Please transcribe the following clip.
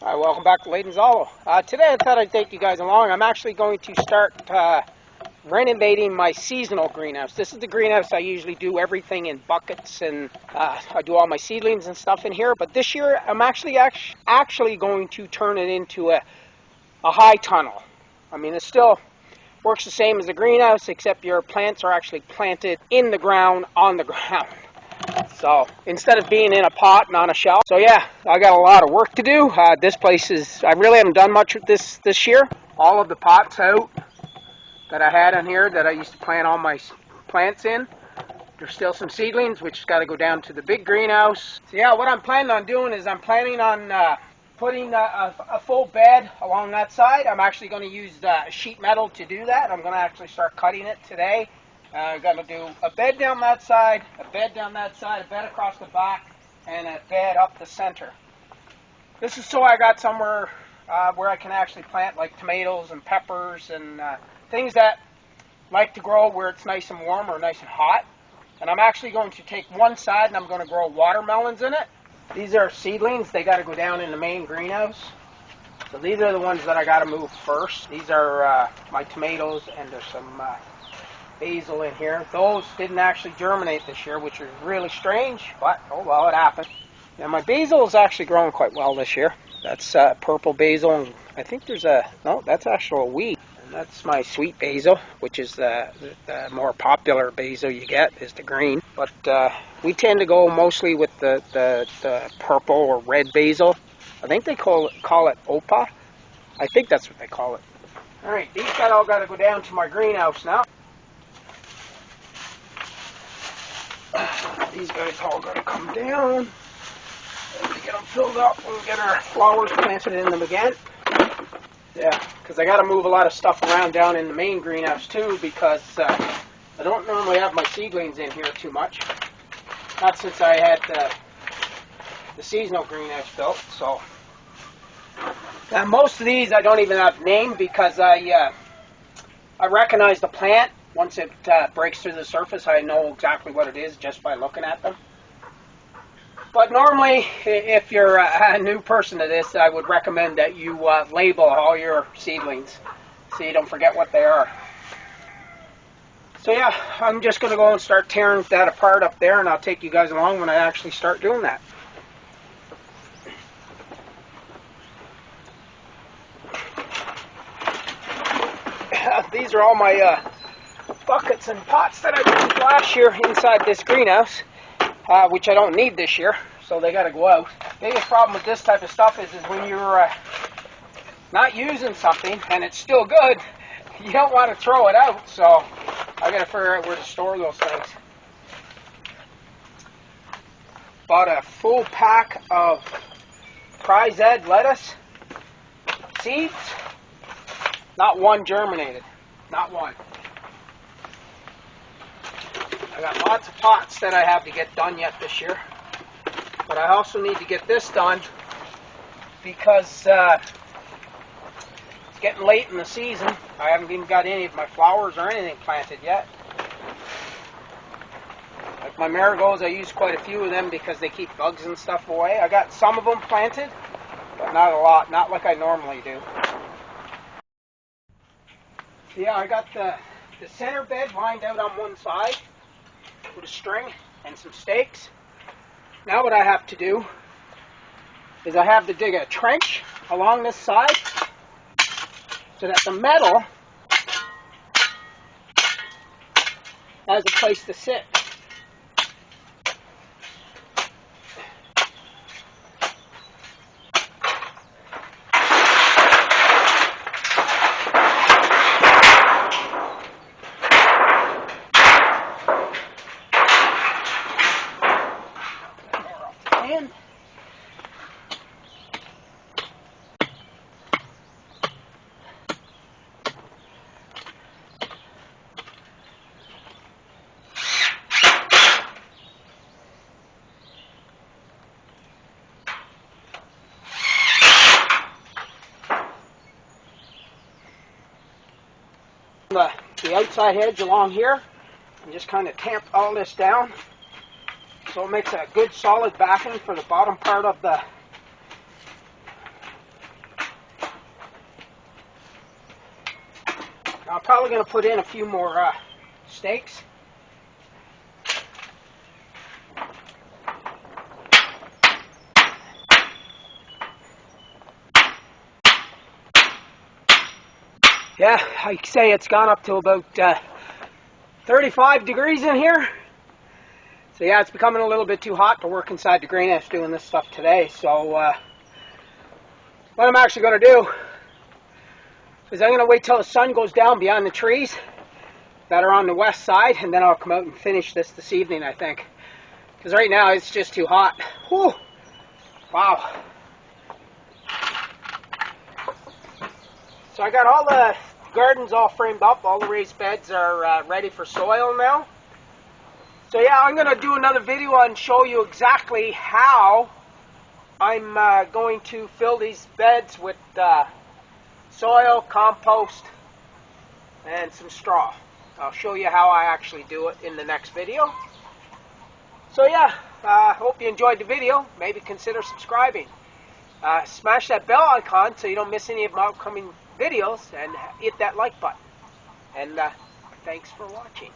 Hi, welcome back to Layton's Hollow. Today I thought I'd take you guys along. I'm actually going to start renovating my seasonal greenhouse. This is the greenhouse I usually do everything in buckets, and I do all my seedlings and stuff in here. But this year I'm actually going to turn it into a high tunnel. I mean, it still works the same as the greenhouse, except your plants are actually planted in the ground, on the ground. So instead of being in a pot and on a shelf. So yeah, I got a lot of work to do. This place is, I really haven't done much with this year. All of the pots out that I had in here that I used to plant all my plants in. There's still some seedlings, which has got to go down to the big greenhouse. So yeah, what I'm planning on doing is I'm planning on putting a full bed along that side. I'm actually going to use sheet metal to do that. I'm going to actually start cutting it today. I'm going to do a bed down that side, a bed down that side, a bed across the back, and a bed up the center. This is so I got somewhere where I can actually plant like tomatoes and peppers and things that like to grow where it's nice and warm or nice and hot. And I'm actually going to take one side and I'm going to grow watermelons in it. These are seedlings. They got to go down in the main greenhouse. So these are the ones that I got to move first. These are my tomatoes, and there's some basil in here. Those didn't actually germinate this year, which is really strange, but oh well, it happened. Now my basil is actually growing quite well this year. That's purple basil, and I think there's that's actually a weed. And that's my sweet basil, which is the more popular basil you get is the green. But we tend to go mostly with the purple or red basil. I think they call it opa. I think that's what they call it. All right, these all got to go down to my greenhouse now. These guys all got to come down. And we get them filled up and we get our flowers planted in them again. Yeah, because I got to move a lot of stuff around down in the main greenhouse too, because I don't normally have my seedlings in here too much. Not since I had the seasonal greenhouse built. So most of these I don't even have named because I recognize the plant. Once it breaks through the surface, I know exactly what it is just by looking at them. But normally, if you're a new person to this, I would recommend that you label all your seedlings so you don't forget what they are. So yeah, I'm just going to go and start tearing that apart up there, and I'll take you guys along when I actually start doing that. These are all my buckets and pots that I used last year inside this greenhouse, which I don't need this year, so they got to go out. The biggest problem with this type of stuff is when you're not using something and it's still good, you don't want to throw it out, so I got to figure out where to store those things. Bought a full pack of Prize Ed lettuce seeds. Not one germinated. Not one. I got lots of pots that I have to get done yet this year. But I also need to get this done because it's getting late in the season. I haven't even got any of my flowers or anything planted yet. Like my marigolds, I use quite a few of them because they keep bugs and stuff away. I got some of them planted, but not a lot. Not like I normally do. Yeah, I got the center bed lined out on one side with a string and some stakes. Now what I have to do is I have to dig a trench along this side so that the metal has a place to sit. The outside edge along here and just kind of tamp all this down so it makes a good solid backing for the bottom part of the I'm probably going to put in a few more stakes. Yeah, I say it's gone up to about 35 degrees in here. So yeah, it's becoming a little bit too hot to work inside the greenhouse doing this stuff today. So what I'm actually going to do is I'm going to wait till the sun goes down beyond the trees that are on the west side, and then I'll come out and finish this evening, I think. Because right now it's just too hot. Whew. Wow. So I got all the gardens all framed up. All the raised beds are ready for soil now. So yeah, I'm going to do another video and show you exactly how I'm going to fill these beds with soil, compost, and some straw. I'll show you how I actually do it in the next video. So yeah, hope you enjoyed the video. Maybe consider subscribing. Smash that bell icon so you don't miss any of my upcoming videos, and hit that like button. And thanks for watching.